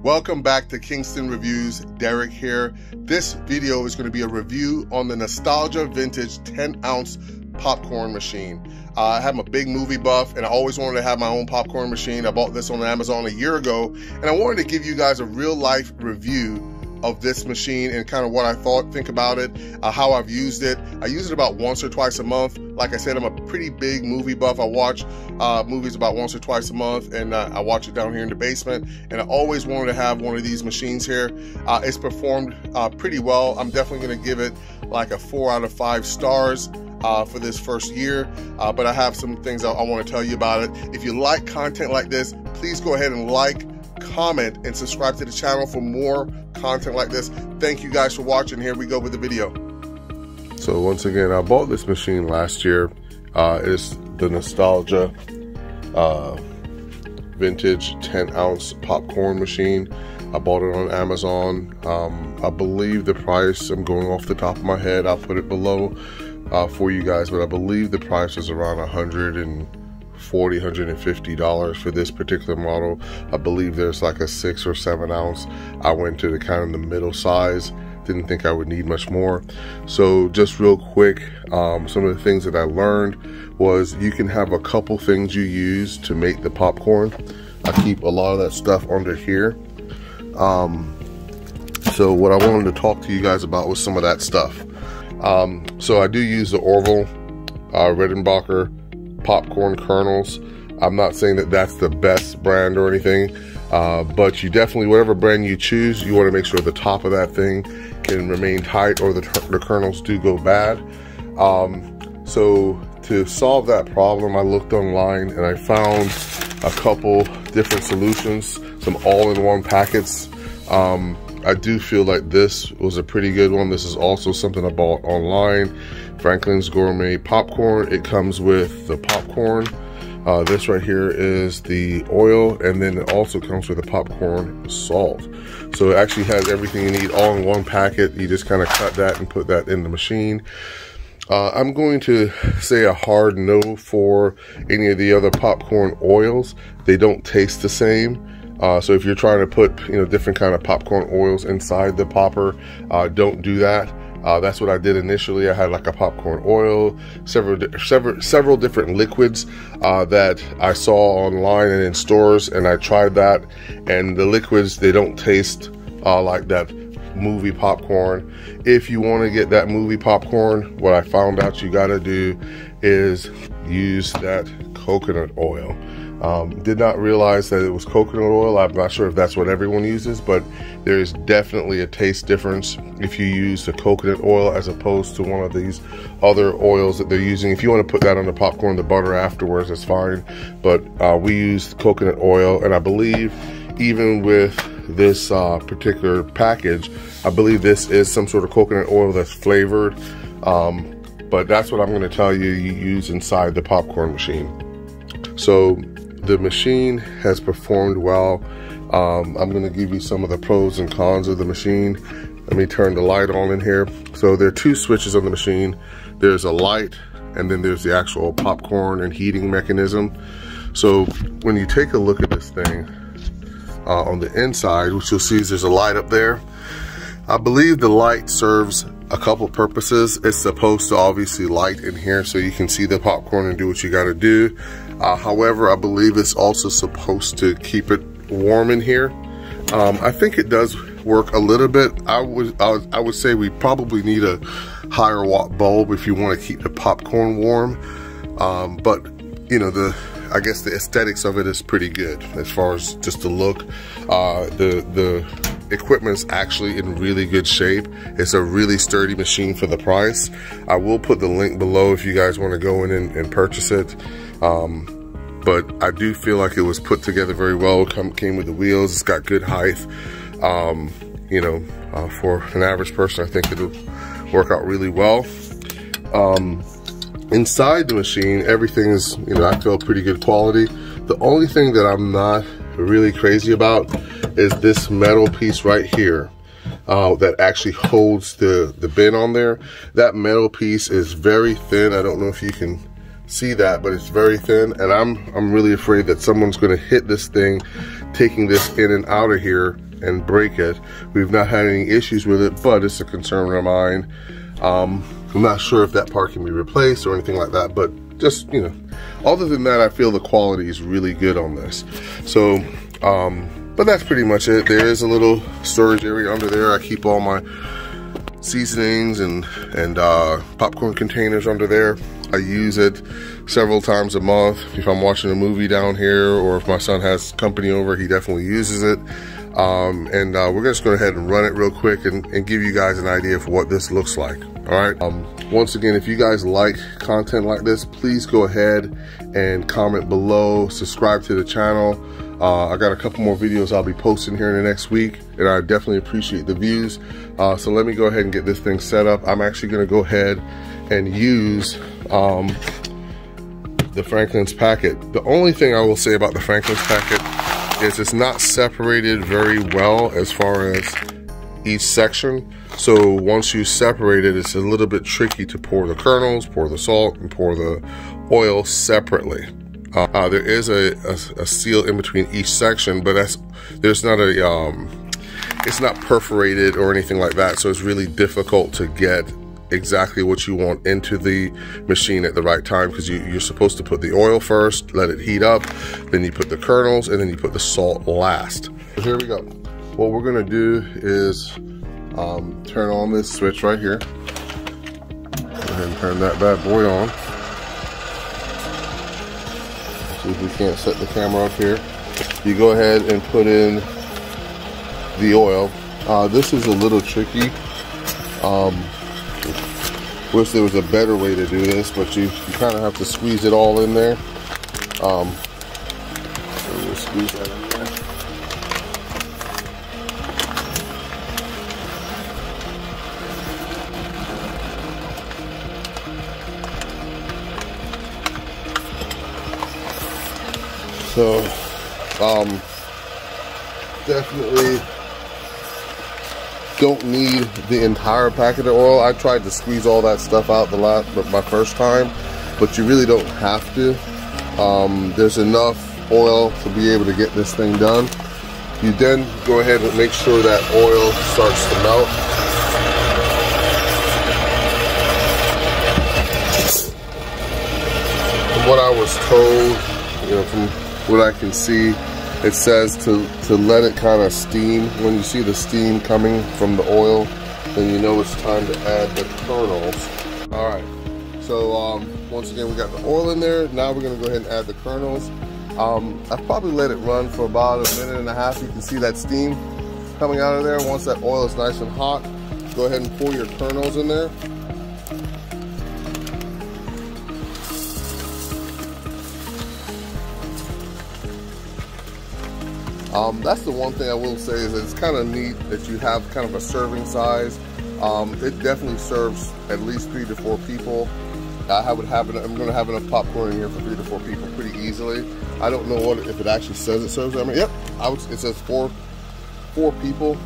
Welcome back to Kingston Reviews. Derek here. This video is going to be a review on the Nostalgia Vintage 10-ounce popcorn machine. I'm a big movie buff and I always wanted to have my own popcorn machine. I bought this on Amazon a year ago and I wanted to give you guys a real life review of this machine and kind of what I think about it, how I've used it. I use it about once or twice a month. Like I said, I'm a pretty big movie buff. I watch movies about once or twice a month, and I watch it down here in the basement, and I always wanted to have one of these machines here. It's performed pretty well. I'm definitely going to give it like a 4 out of 5 stars for this first year, but I have some things I want to tell you about it. If you like content like this, please go ahead and like, comment, and subscribe to the channel for more content like this. Thank you guys for watching. Here we go with the video. So once again, I bought this machine last year. It's the Nostalgia vintage 10-ounce popcorn machine. I bought it on Amazon. I believe the price, I'm going off the top of my head, I'll put it below for you guys, but I believe the price is around $140, $150 for this particular model. I believe there's like a 6 or 7 ounce. I went to the kind of the middle size. Didn't think I would need much more. So just real quick, some of the things that I learned was you can have a couple things you use to make the popcorn. I keep a lot of that stuff under here. So what I wanted to talk to you guys about was some of that stuff. So I do use the Orville Redenbacher popcorn kernels. I'm not saying that that's the best brand or anything, but you definitely, whatever brand you choose, you want to make sure the top of that thing can remain tight or the kernels do go bad. So to solve that problem, I looked online and I found a couple different solutions, some all-in-one packets. I do feel like this was a pretty good one. This is also something I bought online. Franklin's Gourmet Popcorn. It comes with the popcorn. This right here is the oil, and then it also comes with the popcorn salt. So it actually has everything you need all in one packet. You just kind of cut that and put that in the machine. I'm going to say a hard no for any of the other popcorn oils. They don't taste the same. So if you're trying to put, different kind of popcorn oils inside the popper, don't do that. That's what I did initially. I had like a popcorn oil, several different liquids that I saw online and in stores, and I tried that. And the liquids, they don't taste like that movie popcorn. If you want to get that movie popcorn, what I found out you got to do is use that coconut oil. Did not realize that it was coconut oil. I'm not sure if that's what everyone uses, but there is definitely a taste difference if you use the coconut oil as opposed to one of these other oils that they're using. If you want to put that on the popcorn, the butter afterwards, that's fine. But we use coconut oil, and I believe even with this particular package, I believe this is some sort of coconut oil that's flavored. But that's what I'm going to tell you use inside the popcorn machine. So the machine has performed well. I'm going to give you some of the pros and cons of the machine. Let me turn the light on in here. So there are 2 switches on the machine. There's a light, and then there's the actual popcorn and heating mechanism. So when you take a look at this thing on the inside, what you'll see is there's a light up there. I believe the light serves a couple purposes. It's supposed to obviously light in here so you can see the popcorn and do what you got to do. However, I believe it's also supposed to keep it warm in here. I think it does work a little bit. I would say we probably need a higher watt bulb if you want to keep the popcorn warm. But I guess the aesthetics of it is pretty good as far as just the look. The equipment's actually in really good shape. It's a really sturdy machine for the price. I will put the link below if you guys want to go in and purchase it. But I do feel like it was put together very well. Came with the wheels. It's got good height. For an average person, I think it'll work out really well. Inside the machine, everything is, I feel pretty good quality. The only thing that I'm not really crazy about is this metal piece right here that actually holds the bin on there. That metal piece is very thin. I don't know if you can see that, but it's very thin, and I'm really afraid that someone's going to hit this thing taking this in and out of here and break it. We've not had any issues with it, but it's a concern of mine. I'm not sure if that part can be replaced or anything like that, but just, you know, other than that, I feel the quality is really good on this. So, but that's pretty much it. There is a little storage area under there. I keep all my seasonings and popcorn containers under there. I use it several times a month. If I'm watching a movie down here, or if my son has company over, he definitely uses it. We're just going to go ahead and run it real quick and give you guys an idea of what this looks like. All right. Once again, if you guys like content like this, please go ahead and comment below, subscribe to the channel. I got a couple more videos I'll be posting here in the next week, and I definitely appreciate the views. So let me go ahead and get this thing set up. I'm actually going to go ahead and use the Franklin's packet. The only thing I will say about the Franklin's packet is it's not separated very well as far as each section. So once you separate it, it's a little bit tricky to pour the kernels, pour the salt, and pour the oil separately. There is a seal in between each section, but there's not a it's not perforated or anything like that, so it's really difficult to get exactly what you want into the machine at the right time, because you're supposed to put the oil first, let it heat up, then you put the kernels, and then you put the salt last. So here we go. What we're gonna do is turn on this switch right here. Go ahead and turn that bad boy on. See if we can't set the camera up here. You go ahead and put in the oil. This is a little tricky. Wish there was a better way to do this, but you kind of have to squeeze it all in there. Squeeze that in there. So, definitely don't need the entire packet of oil. I tried to squeeze all that stuff out my first time, but you really don't have to. There's enough oil to be able to get this thing done. You then go ahead and make sure that oil starts to melt. From what I was told, you know, from what I can see, it says to let it kind of steam. When you see the steam coming from the oil, then you know it's time to add the kernels. All right, so once again, we got the oil in there. Now we're gonna go ahead and add the kernels. I've probably let it run for about a minute and a half. You can see that steam coming out of there. Once that oil is nice and hot, go ahead and pour your kernels in there. That's the one thing I will say, is that it's kind of neat that you have kind of a serving size. It definitely serves at least 3 to 4 people. I'm going to have enough popcorn in here for 3 to 4 people pretty easily. I don't know if it actually says it serves. I mean, yep, it says four people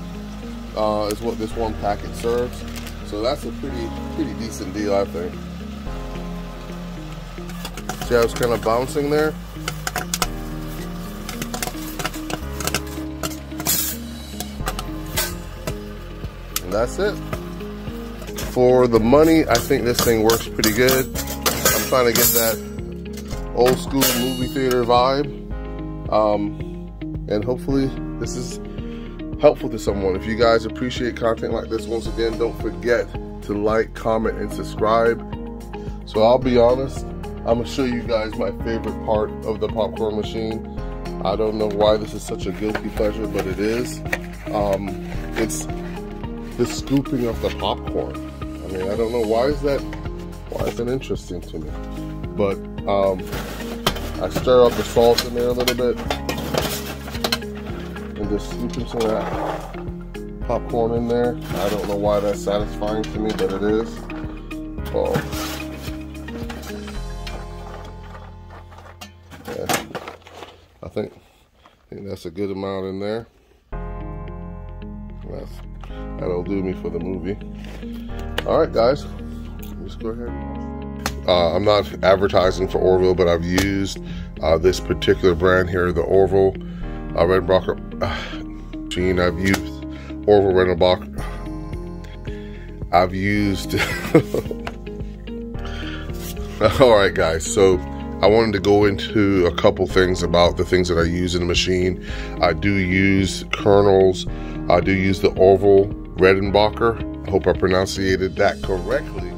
is what this one packet serves. So that's a pretty decent deal, I think. See how it's kind of bouncing there? And that's it. For the money, I think this thing works pretty good. I'm trying to get that old school movie theater vibe. And hopefully this is helpful to someone. If you guys appreciate content like this, once again, don't forget to like, comment, and subscribe. So I'll be honest, I'm gonna show you guys my favorite part of the popcorn machine. I don't know why this is such a guilty pleasure, but it is. It's the scooping of the popcorn. I mean, I don't know why is that interesting to me. But I stir up the salt in there a little bit and just scooping some of that popcorn in there. I don't know why that's satisfying to me, but it is. Oh. Yeah. I think that's a good amount in there. That'll do me for the movie. All right, guys, let's go ahead. I'm not advertising for Orville, but I've used this particular brand here, the Orville Redenbacher. machine. I've used Orville Redenbacher. I've used alright guys, so I wanted to go into a couple things about the things that I use in the machine. I do use kernels. I do use the Orville Redenbacher. I hope I pronunciated that correctly.